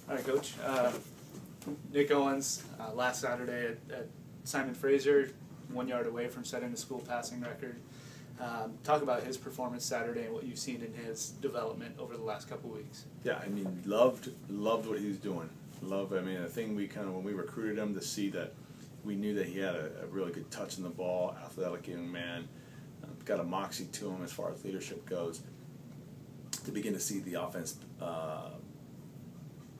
All right, Coach. Nick Owens, last Saturday at Simon Fraser, 1 yard away from setting the school passing record. Talk about his performance Saturday and what you've seen in his development over the last couple of weeks. Yeah, I mean, loved what he was doing. I mean, the thing when we recruited him, to see that we knew that he had a really good touch on the ball, athletic young man, got a moxie to him as far as leadership goes. To begin to see the offense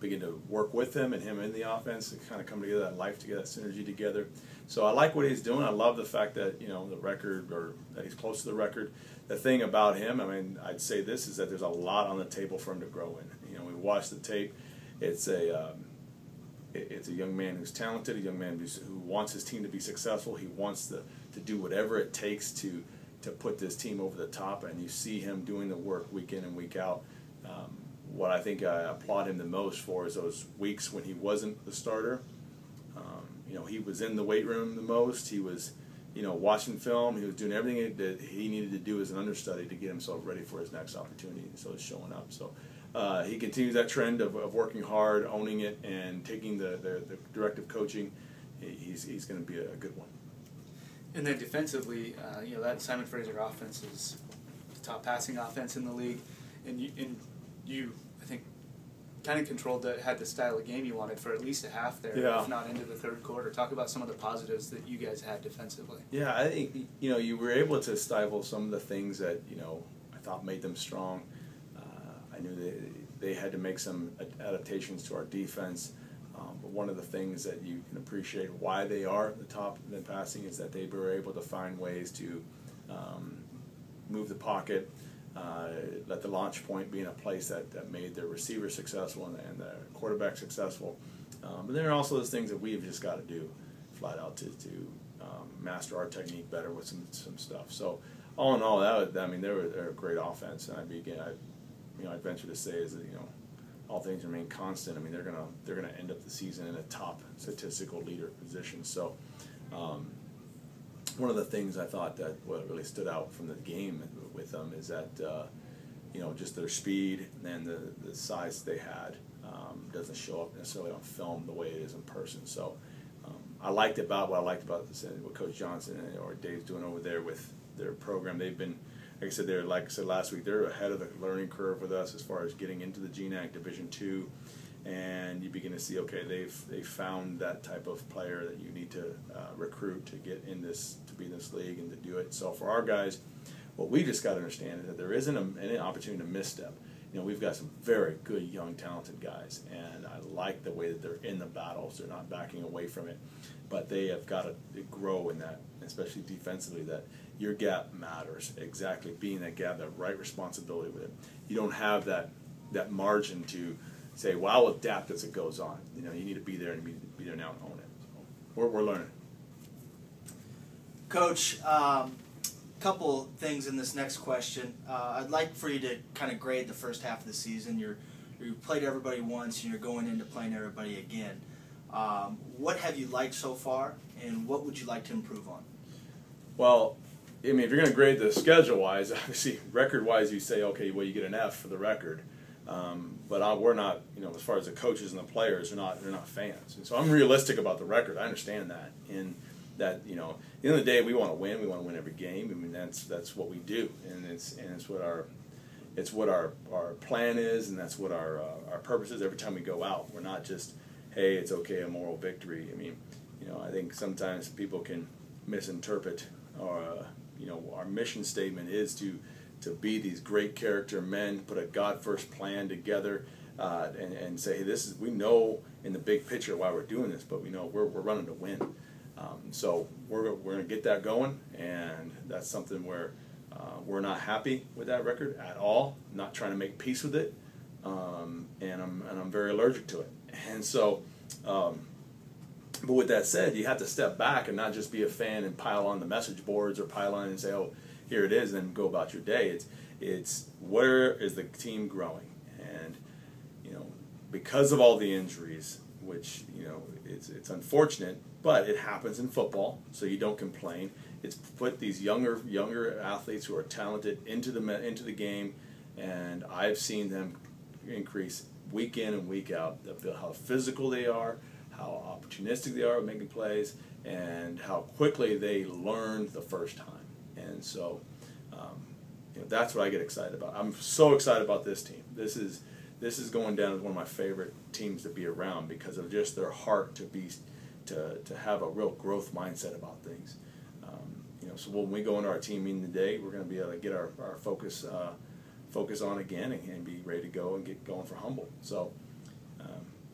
begin to work with him and him in the offense, to kind of come together, that life together, that synergy together. So I like what he's doing. I love the fact that, you know, the record, or that he's close to the record. The thing about him, I mean, I'd say this, is that there's a lot on the table for him to grow in. You know, we watched the tape. It's a young man who's talented, a young man who wants his team to be successful. He wants to do whatever it takes to put this team over the top, and you see him doing the work week in and week out. What I think I applaud him the most for is those weeks when he wasn't the starter. You know, he was in the weight room the most. He was, you know, watching film. He was doing everything that he needed to do as an understudy to get himself ready for his next opportunity. So he's showing up. So he continues that trend of working hard, owning it, and taking the directive coaching. He's going to be a good one. And then defensively, you know, that Simon Fraser offense is the top passing offense in the league, and you I think, kind of had the style of game you wanted for at least a half there, if not into the third quarter. Talk about some of the positives that you guys had defensively. Yeah, I think, you know, you were able to stifle some of the things that, you know, I thought made them strong. I knew they had to make some adaptations to our defense. But one of the things that you can appreciate why they are the top in passing is that they were able to find ways to move the pocket, let the launch point be in a place that made their receiver successful and the quarterback successful. But there are also those things that we've just got to do flat out to master our technique better with some stuff. So all in all, they're a great offense, and I'd venture to say is that, you know, all things remain constant. I mean, they're gonna end up the season in a top statistical leader position. So one of the things I thought that what really stood out from the game with them is that you know, just their speed and the size they had doesn't show up necessarily on film the way it is in person. So what I liked about what Coach Johnson or Dave's doing over there with their program. They've been, like I said last week, they're ahead of the learning curve with us as far as getting into the GNAC Division II, and you begin to see, okay, they've found that type of player that you need to recruit to get in this, to be in this league and to do it. So for our guys, what we just got to understand is that there isn't any opportunity to misstep. You know, we've got some very good, young, talented guys, and I like the way that they're in the battles. They're not backing away from it, but they have got to grow in that, especially defensively, that your gap matters. Exactly, being that gap, that right responsibility with it. You don't have that margin to say, well, I'll adapt as it goes on. You know, you need to be there and be there now and own it. So we're learning. Coach, couple things in this next question. I'd like for you to kind of grade the first half of the season. You played everybody once, and you're going into playing everybody again. What have you liked so far, and what would you like to improve on? Well, I mean, if you're going to grade the schedule-wise, obviously record-wise, you say, okay, well, you get an F for the record. But we're not, you know, as far as the coaches and the players, they're not fans. And so I'm realistic about the record. I understand that. In that, you know, at the end of the day, we want to win. We want to win every game. I mean, that's what we do, and it's what our plan is, and that's what our purpose is. Every time we go out, we're not just, hey, it's okay, a moral victory. I mean, you know, I think sometimes people can misinterpret you know, our mission statement is to be these great character men, put a God-first plan together, and say, hey, we know in the big picture why we're doing this, but we know we're running to win. So we're going to get that going, and that's something where we're not happy with that record at all. Not trying to make peace with it, and I'm very allergic to it. And so, but with that said, you have to step back and not just be a fan and pile on the message boards or pile on and say, oh, here it is, and then go about your day. It's where is the team growing? And, you know, because of all the injuries, which, you know, it's unfortunate, but it happens in football, so you don't complain. It's put these younger athletes who are talented into the game, and I've seen them increase week in and week out, how physical they are, how opportunistic they are at making plays, and how quickly they learn the first time. And so, that's what I get excited about. I'm so excited about this team. This is going down as one of my favorite teams to be around because of just their heart to have a real growth mindset about things. So when we go into our team meeting today, we're going to be able to get our focus on again and be ready to go and get going for Humboldt. So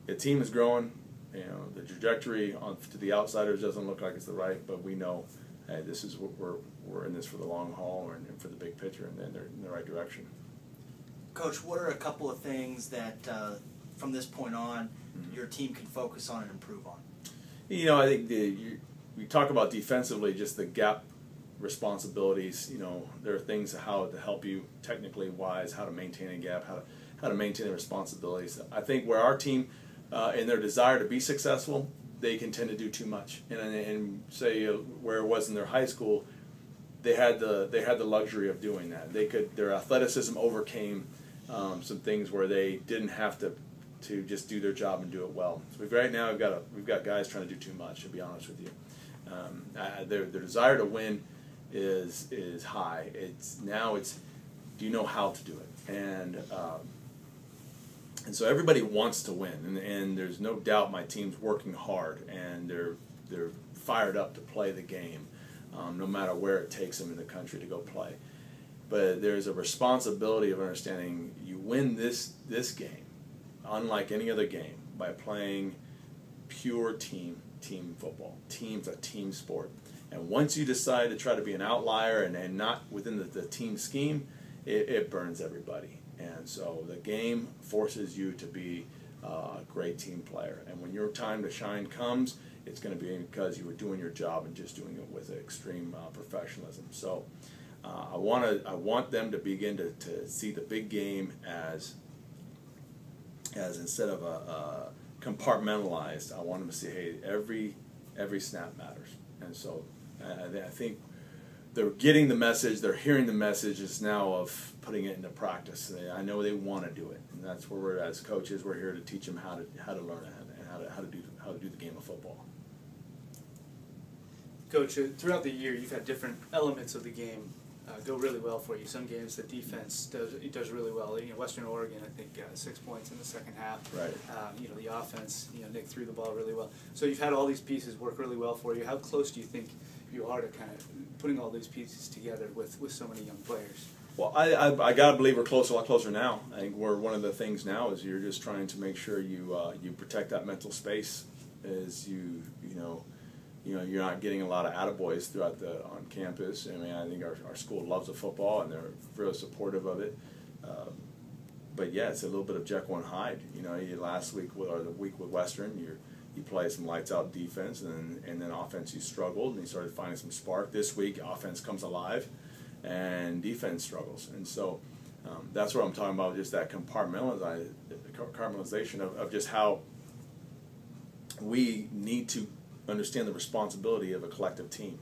the team is growing. The trajectory to the outsiders doesn't look like it's the right, but we know, hey, this is what we're in this for the long haul and for the big picture, and then they're in the right direction. Coach, what are a couple of things that from this point on your team can focus on and improve on? I think we talk about defensively, just the gap responsibilities. There are things how to help you technically wise, how to maintain a gap, how to maintain the responsibilities. I think where our team, in their desire to be successful, they can tend to do too much. And say where it was in their high school, they had the luxury of doing that. Their athleticism overcame some things where they didn't have to just do their job and do it well. So right now we've got guys trying to do too much, to be honest with you. Their desire to win is high. It's do you know how to do it? And so everybody wants to win, and there's no doubt my team's working hard, and they're fired up to play the game, no matter where it takes them in the country to go play. But there's a responsibility of understanding you win this game, unlike any other game, by playing pure team football. Team's a team sport. And once you decide to try to be an outlier and not within the team scheme, it burns everybody. And so the game forces you to be a great team player. And when your time to shine comes, it's going to be because you were doing your job and just doing it with extreme professionalism. So I want them to begin to see the big game as instead of a compartmentalized. I want them to see, hey, every snap matters. And so I think they're getting the message, they're hearing the message. It's now of putting it into practice. I know they want to do it, and that's where we're, as coaches, we're here to teach them how to learn it and how to do the game of football. Coach, throughout the year, you've had different elements of the game go really well for you. Some games the defense does really well. Western Oregon, I think 6 points in the second half. Right. The offense, Nick threw the ball really well. So you've had all these pieces work really well for you. How close do you think you are to kind of putting all these pieces together with so many young players? Well, I gotta believe we're a lot closer now. I think one of the things now is you're just trying to make sure you protect that mental space as you're not getting a lot of attaboys on campus. I mean, I think our school loves the football and they're really supportive of it. But yeah, it's a little bit of Jekyll and Hyde. Last week or the week with Western, you play some lights out defense, and then offense you struggled and you started finding some spark. This week, offense comes alive and defense struggles. And so that's what I'm talking about, just that compartmentalization of just how we need to understand the responsibility of a collective team.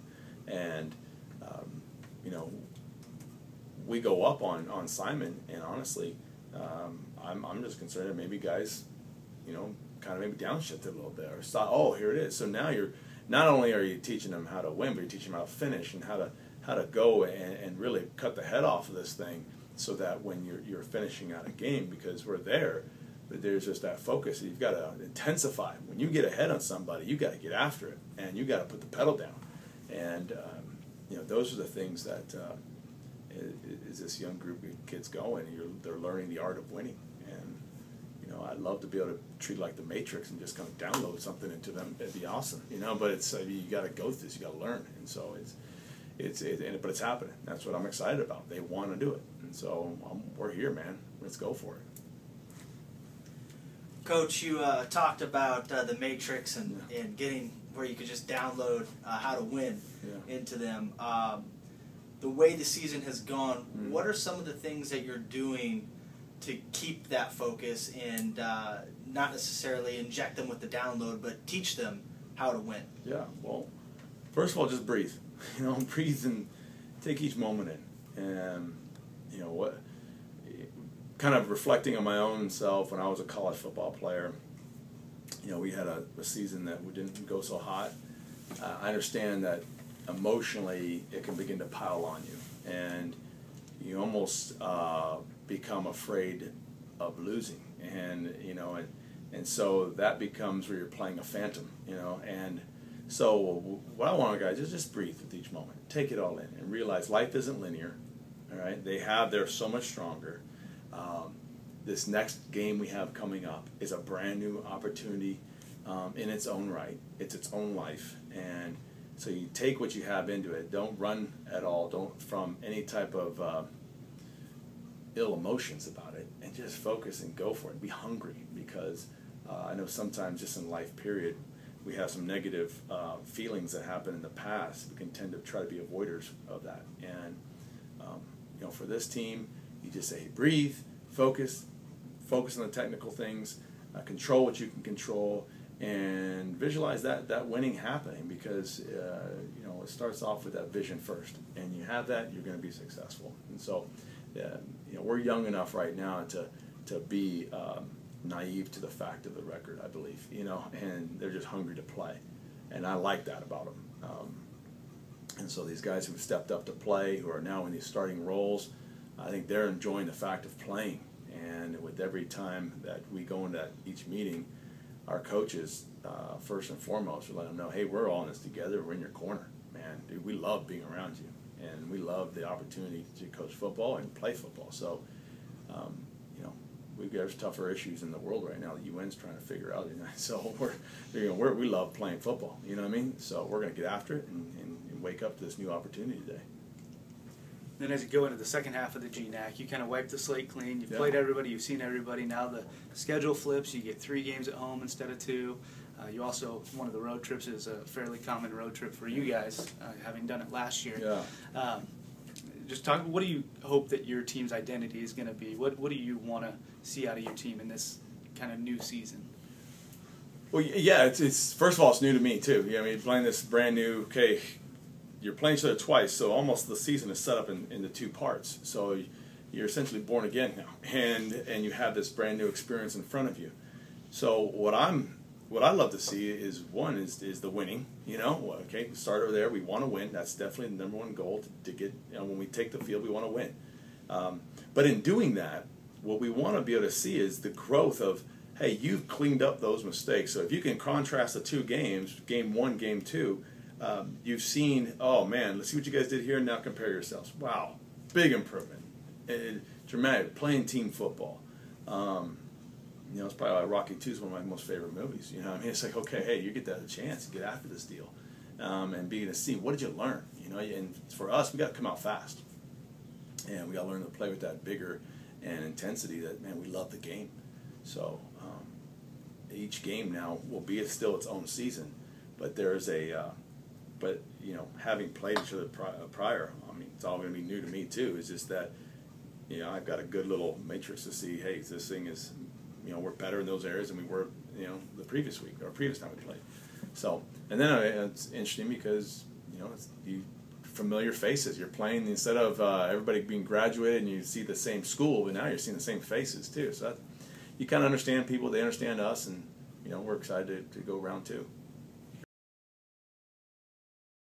And we go up on Simon, and honestly, I'm just concerned that maybe guys kind of maybe downshifted a little bit, or thought, oh, here it is. So now you're not only are you teaching them how to win, but you're teaching them how to finish and how to go and really cut the head off of this thing, so that when you're finishing out a game, because we're there, but there's just that focus. You've got to intensify. When you get ahead on somebody, you got to get after it, and you got to put the pedal down. And those are the things that is this young group of kids going. They're learning the art of winning. And I'd love to be able to treat it like the Matrix and just kind of download something into them. It'd be awesome, But it's you got to go through this. You got to learn, and so but it's happening. That's what I'm excited about. They want to do it, and so we're here, man. Let's go for it. Coach, you talked about the Matrix and getting where you could just download how to win into them. The way the season has gone, what are some of the things that you're doing to keep that focus and not necessarily inject them with the download, but teach them how to win? Yeah, well, first of all, just breathe. Breathe and take each moment in. And kind of reflecting on my own self when I was a college football player, we had a season that we didn't go so hot. I understand that emotionally it can begin to pile on you, and you almost become afraid of losing, and so that becomes where you're playing a phantom, and so what I want guys is just breathe with each moment, take it all in, and realize life isn't linear. All right, they're so much stronger. This next game we have coming up is a brand new opportunity in its own right. It's its own life, and so you take what you have into it. Don't run at all. Don't from any type of ill emotions about it, and just focus and go for it. Be hungry, because I know sometimes just in life period we have some negative feelings that happen in the past. We can tend to try to be avoiders of that, and for this team, you just say, hey, breathe, focus on the technical things, control what you can control, and visualize that winning happening, because it starts off with that vision first, and you have that, you're going to be successful. And so we're young enough right now to be naive to the fact of the record, I believe, and they're just hungry to play, and I like that about them. And so these guys who've stepped up to play, who are now in these starting roles, I think they're enjoying the fact of playing. And with every time that we go into each meeting, our coaches, first and foremost, we let them know, hey, we're all in this together. We're in your corner, man. Dude, we love being around you, and we love the opportunity to coach football and play football. So, there's tougher issues in the world right now. The UN's trying to figure out, So we love playing football. You know what I mean? So we're going to get after it and wake up to this new opportunity today. Then as you go into the second half of the GNAC, you kind of wipe the slate clean. You've played everybody. You've seen everybody. Now the schedule flips. You get 3 games at home instead of 2. You also, one of the road trips is a fairly common road trip for you guys, having done it last year. Yeah. Just talk. What do you hope that your team's identity is going to be? What do you want to see out of your team in this kind of new season? Well, yeah. It's first of all, it's new to me too. You're playing this brand new. Okay, you're playing each other twice, so almost the season is set up into 2 parts. So you're essentially born again now, and you have this brand new experience in front of you. So what I love to see is the winning. Okay, start over there. We want to win. That's definitely the number one goal to get. When we take the field, we want to win. But in doing that, what we want to be able to see is the growth of, hey, you've cleaned up those mistakes. So if you can contrast the 2 games, game 1, game 2, you've seen, oh man, let's see what you guys did here, and now compare yourselves. Wow, big improvement. Dramatic, playing team football. It's probably why Rocky II is one of my most favorite movies. It's like, okay, hey, you get that chance to get after this deal, and be able to see, what did you learn? And for us, we got to come out fast, and we got to learn to play with that vigor and intensity. That, man, we love the game. So each game now will be still its own season, but there's having played each other prior, it's all going to be new to me too. It's just that, I've got a good little matrix to see, hey, this thing is, we're better in those areas than we were, the previous week or previous time we played. So, and then it's interesting because, it's familiar faces. You're playing instead of everybody being graduated and you see the same school, but now you're seeing the same faces too. So you kind of understand people, they understand us, and, we're excited to go round 2.